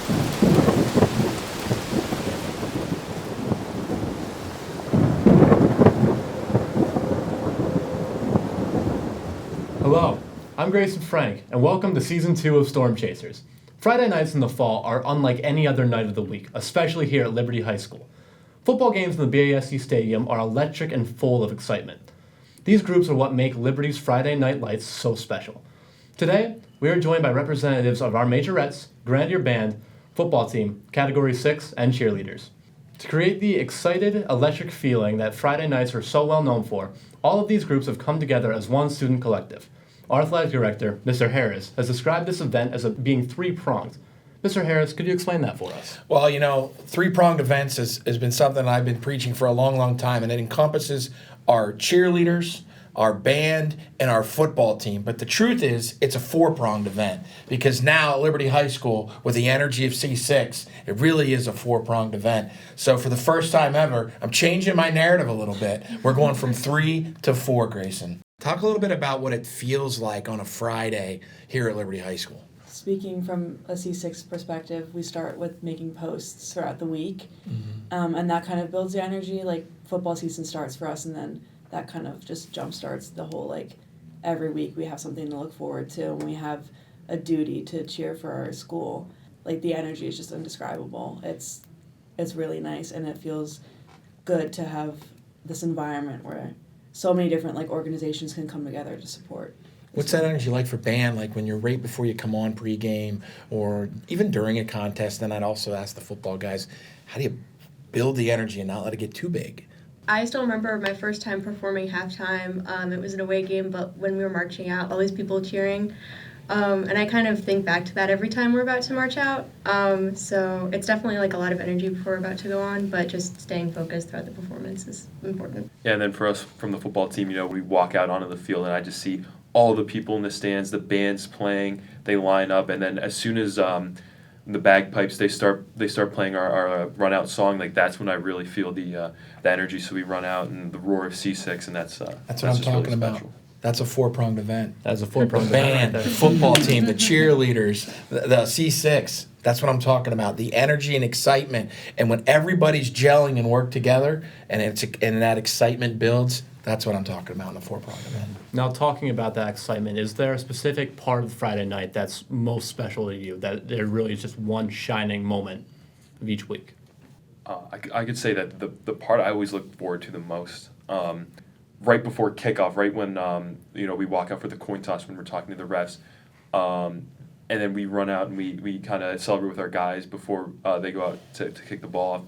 Hello, I'm Gracen Frank, and welcome to Season 2 of Storm Chasers. Friday nights in the fall are unlike any other night of the week, especially here at Liberty High School. Football games in the BASC Stadium are electric and full of excitement. These groups are what make Liberty's Friday Night Lights so special. Today, we are joined by representatives of our Majorettes, Grandier Band, football team, Category 6, and Cheerleaders. To create the excited, electric feeling that Friday nights are so well known for, all of these groups have come together as one student collective. Our athletic director, Mr. Harris, has described this event as being three-pronged. Mr. Harris, could you explain that for us? Well, three-pronged events has been something I've been preaching for a long, long time, and it encompasses our cheerleaders, our band, and our football team. But the truth is, it's a four-pronged event, because now at Liberty High School, with the energy of C6, it really is a four-pronged event. So for the first time ever, I'm changing my narrative a little bit. We're going from 3 to 4, Grayson. Talk a little bit about what it feels like on a Friday here at Liberty High School. Speaking from a C6 perspective, we start with making posts throughout the week, and that kind of builds the energy. Like, football season starts for us, and then that kind of just jumpstarts the whole, every week we have something to look forward to, and we have a duty to cheer for our school. The energy is just indescribable. It's really nice, and it feels good to have this environment where so many different organizations can come together to support. What's that energy like for band, when you're right before you come on pregame or even during a contest? Then I'd also ask the football guys, how do you build the energy and not let it get too big? I still remember my first time performing halftime. It was an away game, but when we were marching out, all these people cheering. And I kind of think back to that every time we're about to march out. So it's definitely a lot of energy before we're about to go on, but just staying focused throughout the performance is important. Yeah, and then for us from the football team, we walk out onto the field and I just see all the people in the stands, the band's playing, they line up, and then as soon as the bagpipes they start playing our run out song, that's when I really feel the energy. So we run out and the roar of C6, and that's what I'm talking really about. Special. That's a four-pronged event. That's a four-pronged band, event. The football team, the cheerleaders, the C6. That's what I'm talking about. The energy and excitement, and when everybody's gelling and work together, and that excitement builds. That's what I'm talking about in a four-pronged event. Now, talking about that excitement, is there a specific part of Friday night that's most special to you, that there really is just one shining moment of each week? I could say that the part I always look forward to the most, right before kickoff, right when we walk out for the coin toss when we're talking to the refs, and then we run out and we kind of celebrate with our guys before they go out to kick the ball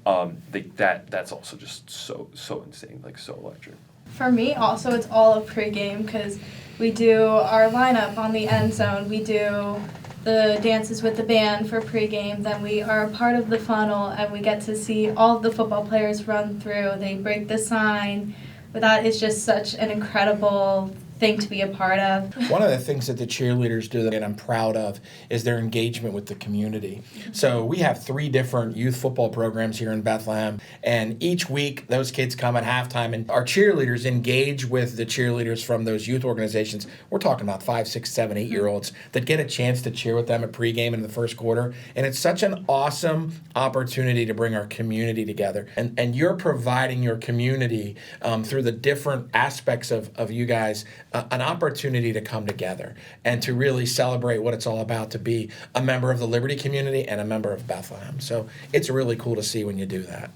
off. That's also just so insane, so electric. For me, also, it's all of pregame, because we do our lineup on the end zone. We do the dances with the band for pregame. Then we are a part of the funnel, and we get to see all of the football players run through. They break the sign. But that is just such an incredible thing to be a part of. One of the things that the cheerleaders do that I'm proud of is their engagement with the community. So we have 3 different youth football programs here in Bethlehem, and each week those kids come at halftime, and our cheerleaders engage with the cheerleaders from those youth organizations. We're talking about 5, 6, 7, 8-year-olds that get a chance to cheer with them at pregame in the first quarter, and it's such an awesome opportunity to bring our community together. And you're providing your community through the different aspects of you guys an opportunity to come together and to really celebrate what it's all about, to be a member of the Liberty community and a member of Bethlehem. So it's really cool to see when you do that.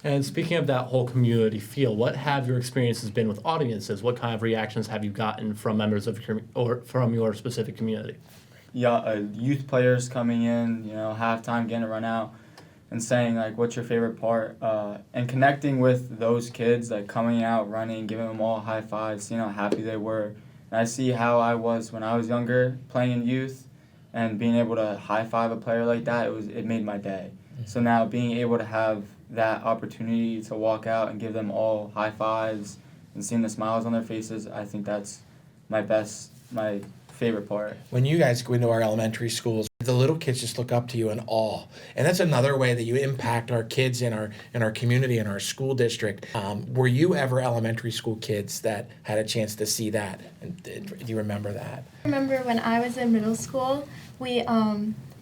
And speaking of that whole community feel, what have your experiences been with audiences? What kind of reactions have you gotten from members of or from your specific community? Yeah, youth players coming in, halftime, getting a run out, and saying, what's your favorite part? And connecting with those kids, coming out, running, giving them all high fives, seeing how happy they were. And I see how I was when I was younger, playing in youth, and being able to high five a player like that, it made my day. So now being able to have that opportunity to walk out and give them all high fives and seeing the smiles on their faces, I think that's my favorite part. When you guys go into our elementary schools, the little kids just look up to you in awe. And that's another way that you impact our kids in our community, in our school district. Were you ever elementary school kids that had a chance to see that? And do you remember that? I remember when I was in middle school, we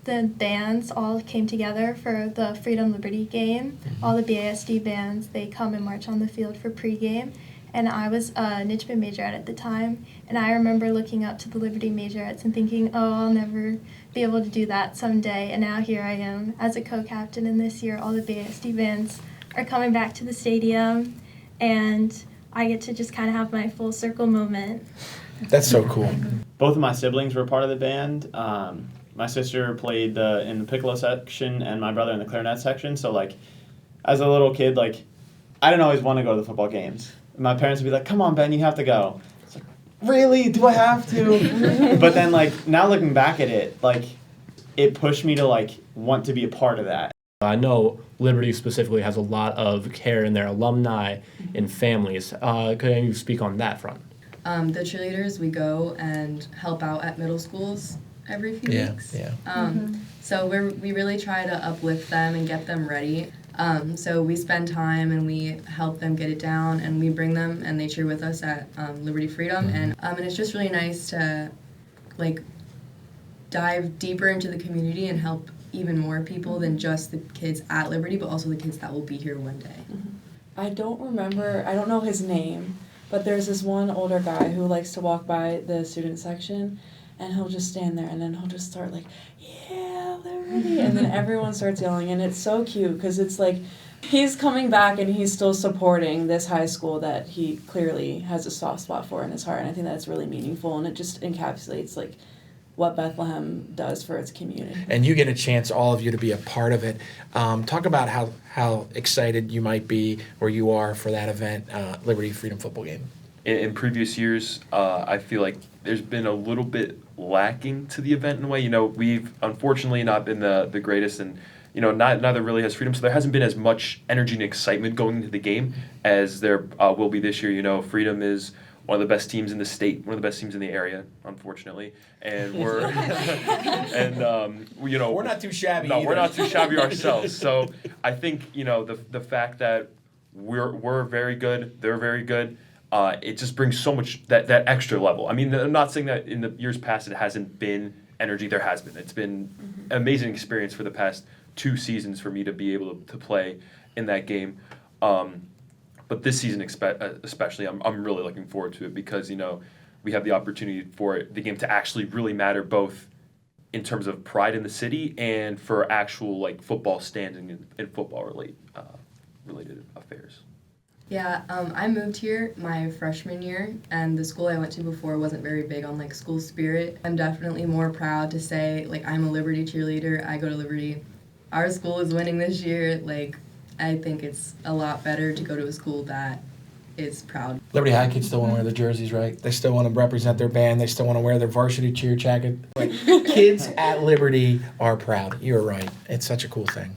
the bands all came together for the Freedom Liberty game. All the BASD bands, they come and march on the field for pregame. And I was a Nitchman Majorette at the time, and I remember looking up to the Liberty Majorettes and thinking, oh, I'll never be able to do that someday. And now here I am as a co-captain, and this year all the BASD bands are coming back to the stadium, and I get to just kind of have my full circle moment. That's so cool. Both of my siblings were part of the band. My sister played in the piccolo section, and my brother in the clarinet section. So, like, as a little kid, like, I didn't always want to go to the football games. My parents would be like, come on, Ben, you have to go. It's like, really? Do I have to? But then, like, now looking back at it, like, it pushed me to, like, want to be a part of that. I know Liberty specifically has a lot of care in their alumni and families. Could you speak on that front? The cheerleaders, we go and help out at middle schools every few weeks. So we really try to uplift them and get them ready. So we spend time and we help them get it down, and we bring them and they cheer with us at Liberty Freedom. And it's just really nice to like dive deeper into the community and help even more people than just the kids at Liberty, but also the kids that will be here one day. I don't know his name, but there's this one older guy who likes to walk by the student section, and he'll just stand there and then he'll just start like, yeah, Liberty, and then everyone starts yelling, and it's so cute because it's like he's coming back and he's still supporting this high school that he clearly has a soft spot for in his heart, and I think that's really meaningful, and it just encapsulates like what Bethlehem does for its community. And you get a chance, all of you, to be a part of it. Talk about how excited you might be, or you are, for that event, Liberty Freedom Football Game. In previous years, I feel like there's been a little bit lacking to the event in a way. You know, we've unfortunately not been the greatest, and you know, neither really has Freedom, so there hasn't been as much energy and excitement going into the game as there will be this year. You know, Freedom is one of the best teams in the state, one of the best teams in the area, unfortunately, and we're you know, We're not too shabby. No, either. we're not too shabby ourselves. So I think, you know, the fact that we're very good, they're very good, it just brings so much that extra level. I mean, I'm not saying that in the years past it hasn't been energy. There has been. It's been an amazing experience for the past 2 seasons for me to be able to play in that game. But this season especially, I'm really looking forward to it because, you know, we have the opportunity for the game to actually really matter, both in terms of pride in the city and for actual like football standing and football related affairs. Yeah, I moved here my freshman year, and the school I went to before wasn't very big on like school spirit. I'm definitely more proud to say like I'm a Liberty cheerleader. I go to Liberty. Our school is winning this year. Like, I think it's a lot better to go to a school that is proud. Liberty High kids still want to wear their jerseys, right? They still want to represent their band. They still want to wear their varsity cheer jacket. Like, kids at Liberty are proud. You're right. It's such a cool thing.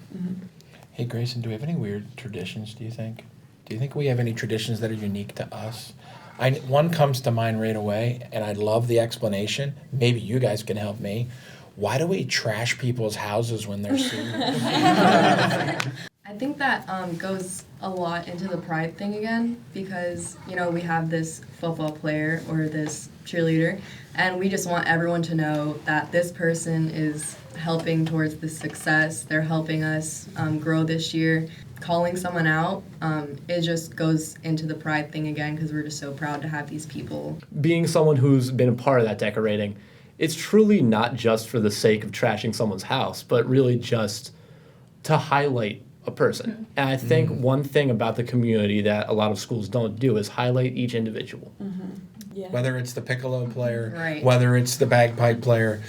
Hey, Gracen, do we have any weird traditions, do you think? Do you think we have any traditions that are unique to us? One comes to mind right away, and I'd love the explanation. Maybe you guys can help me. Why do we trash people's houses when they're seniors? I think that goes a lot into the pride thing again, because, you know, we have this football player or this cheerleader, and we just want everyone to know that this person is helping towards the success. They're helping us grow this year. Calling someone out, it just goes into the pride thing again, because we're just so proud to have these people. Being someone who's been a part of that decorating, it's truly not just for the sake of trashing someone's house, but really just to highlight a person. And I think one thing about the community that a lot of schools don't do is highlight each individual. Yeah. Whether it's the piccolo player, Right. whether it's the bagpipe player,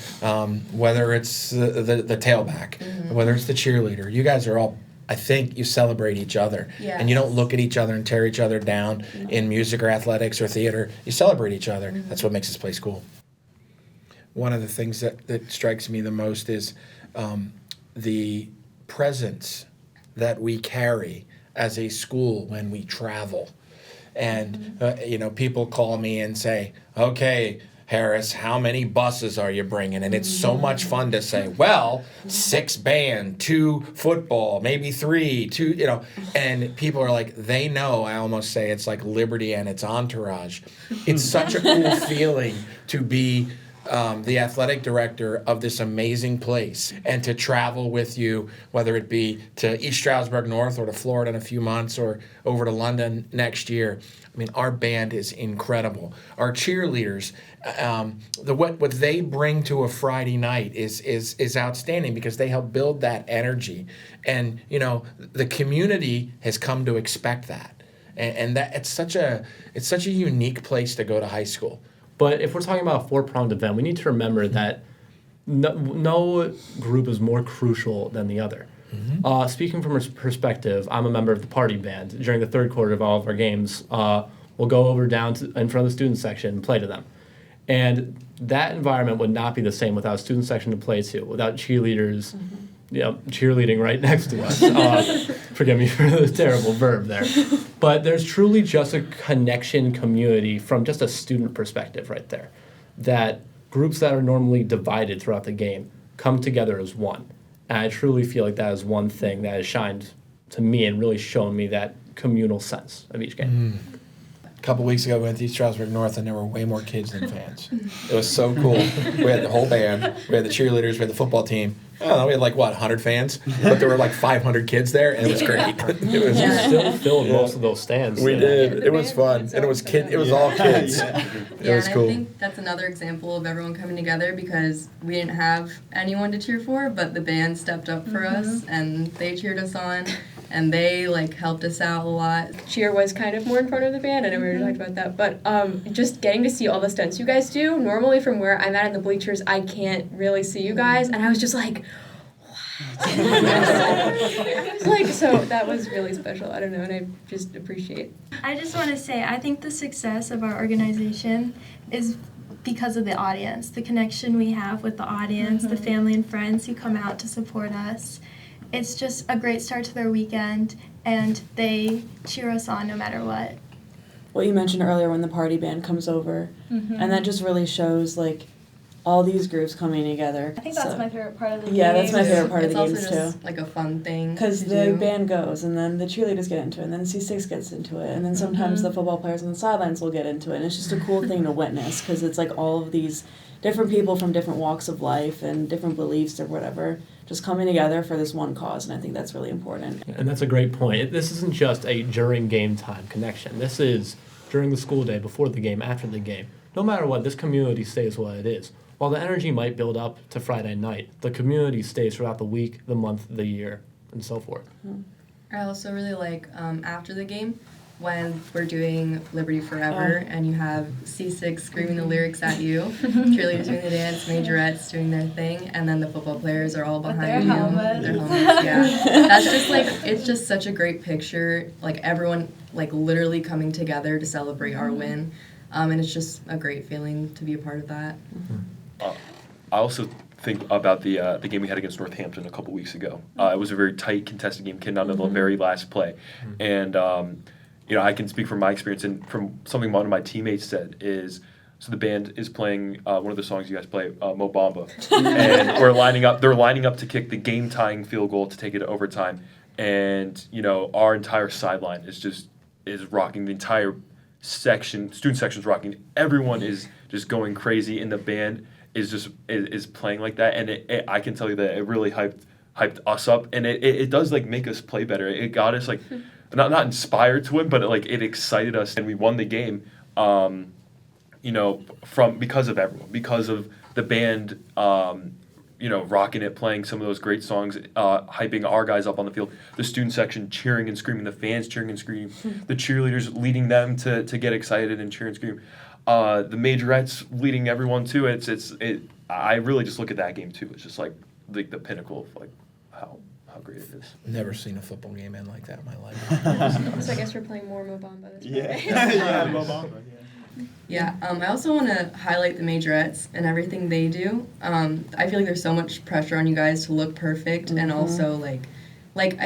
whether it's the tailback, whether it's the cheerleader. You guys are all, I think, you celebrate each other. Yes. And you don't look at each other and tear each other down in music or athletics or theater. You celebrate each other. That's what makes this place cool. One of the things that strikes me the most is the presence that we carry as a school when we travel. And, you know, people call me and say, okay, Harris, how many buses are you bringing? And it's so much fun to say, well, 6 band, 2 football, maybe 3, 2, you know. And people are like, they know, I almost say it's like Liberty and its entourage. It's such a cool feeling to be the athletic director of this amazing place and to travel with you, whether it be to East Stroudsburg North or to Florida in a few months or over to London next year. I mean, our band is incredible. Our cheerleaders, what they bring to a Friday night is outstanding because they help build that energy, and the community has come to expect that, and that it's such a unique place to go to high school. But if we're talking about a four-pronged event, we need to remember that no group is more crucial than the other. Mm-hmm. Speaking from a perspective, I'm a member of the party band. During the third quarter of all of our games, we'll go over down in front of the student section and play to them. And that environment would not be the same without a student section to play to, without cheerleaders, cheerleading right next to us. Forgive me for the terrible verb there. But there's truly just a connection community from just a student perspective right there. That groups that are normally divided throughout the game come together as one. And I truly feel like that is one thing that has shined to me and really shown me that communal sense of each game. A couple weeks ago, we went to East Stroudsburg North, and there were way more kids than fans. It was so cool. We had the whole band, we had the cheerleaders, we had the football team. I don't know, we had 100 fans, but there were 500 kids there, and it was great. It was still filled most of those stands. We did. It was fun, and it was It was all kids. It was cool. I think that's another example of everyone coming together because we didn't have anyone to cheer for, but the band stepped up for us, and they cheered us on. And they helped us out a lot. Cheer was kind of more in front of the band. I know we already talked about that, but just getting to see all the stunts you guys do. Normally, from where I'm at in the bleachers, I can't really see you guys, and I was just like, what? So that was really special. I don't know, and I just appreciate. I just want to say, I think the success of our organization is because of the audience, the connection we have with the audience, the family and friends who come out to support us. It's just a great start to their weekend, and they cheer us on no matter what. What you mentioned earlier when the party band comes over, and that just really shows all these groups coming together. I think that's my favorite part of the game. Yeah, that's my favorite part of the games too. It's also just a fun thing. Because the band goes, and then the cheerleaders get into it, and then C6 gets into it, and then sometimes the football players on the sidelines will get into it, and it's just a cool thing to witness because it's all of these different people from different walks of life and different beliefs or whatever just coming together for this one cause, and I think that's really important. And that's a great point. This isn't just a during game time connection. This is during the school day, before the game, after the game. No matter what, this community stays what it is. While the energy might build up to Friday night, the community stays throughout the week, the month, the year, and so forth. I also really like after the game when we're doing Liberty Forever and you have C6 screaming the lyrics at you, cheerleaders doing the dance, Majorettes doing their thing, and then the football players are all behind you. Their helmets, yeah. That's just it's just such a great picture, everyone literally coming together to celebrate our win. And it's just a great feeling to be a part of that. I also think about the game we had against Northampton a couple weeks ago. It was a very tight, contested game, came down to the very last play. And, I can speak from my experience and from something one of my teammates said is, so the band is playing one of the songs you guys play, Mo Bamba. And they're lining up to kick the game-tying field goal to take it to overtime. And, our entire sideline is rocking. The entire student section's rocking. Everyone is just going crazy, and the band is playing like that, and I can tell you that it really hyped us up, and it does make us play better. It got us not inspired to win, but it excited us, and we won the game. Because of everyone, because of the band, rocking it, playing some of those great songs, hyping our guys up on the field, the student section cheering and screaming, the fans cheering and screaming, the cheerleaders leading them to get excited and cheer and scream. The Majorettes leading everyone too. I really just look at that game too. It's just the pinnacle of how great it is. Never seen a football game end like that in my life. So I guess we're playing more Mo Bamba this Friday. Yeah, Mo Bamba. Yeah, I also want to highlight the Majorettes and everything they do. I feel like there's so much pressure on you guys to look perfect, and also I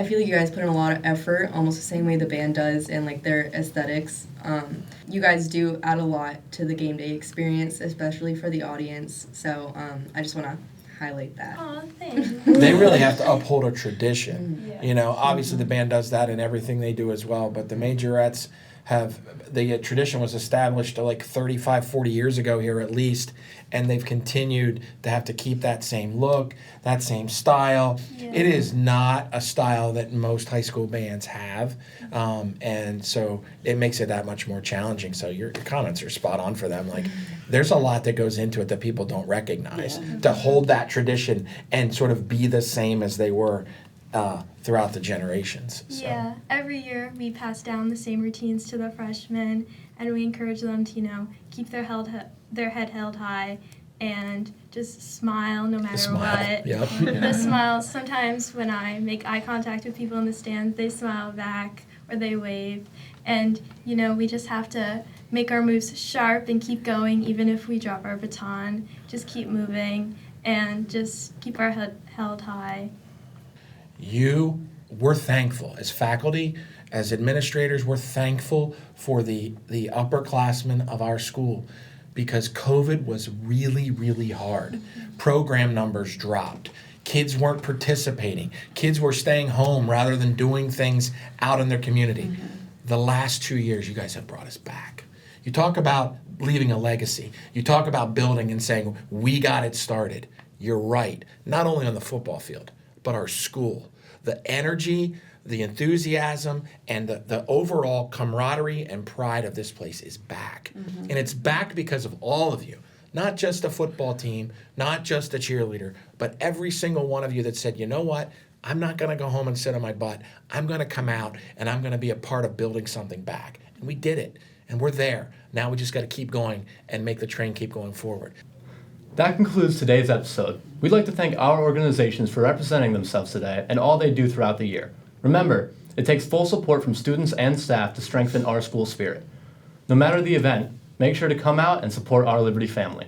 feel like you guys put in a lot of effort, almost the same way the band does, and their aesthetics. You guys do add a lot to the game day experience, especially for the audience. So I just want to highlight that. Aw, thanks. They really have to uphold a tradition. Obviously the band does that in everything they do as well, but the Majorettes the tradition was established like 35, 40 years ago here at least, and they've continued to have to keep that same look, that same style. Yeah. It is not a style that most high school bands have, and so it makes it that much more challenging. So your comments are spot on for them. Like, there's a lot that goes into it that people don't recognize. Yeah. To hold that tradition and sort of be the same as they were throughout the generations. So. Yeah, every year we pass down the same routines to the freshmen, and we encourage them to, keep their head held high and just smile no matter what. Yep. The smiles, sometimes when I make eye contact with people in the stands, they smile back or they wave. And, we just have to make our moves sharp and keep going even if we drop our baton. Just keep moving and just keep our head held high. We're thankful as faculty, as administrators, we're thankful for the upperclassmen of our school, because COVID was really, really hard. Program numbers dropped. Kids weren't participating. Kids were staying home rather than doing things out in their community. The last 2 years, you guys have brought us back. You talk about leaving a legacy. You talk about building and saying, we got it started. You're right. Not only on the football field, but our school. The energy, the enthusiasm, and the overall camaraderie and pride of this place is back. And it's back because of all of you. Not just a football team, not just a cheerleader, but every single one of you that said, you know what? I'm not going to go home and sit on my butt. I'm going to come out and I'm going to be a part of building something back. And we did it. And we're there. Now we just got to keep going and make the train keep going forward. That concludes today's episode. We'd like to thank our organizations for representing themselves today and all they do throughout the year. Remember, it takes full support from students and staff to strengthen our school spirit. No matter the event, make sure to come out and support our Liberty family.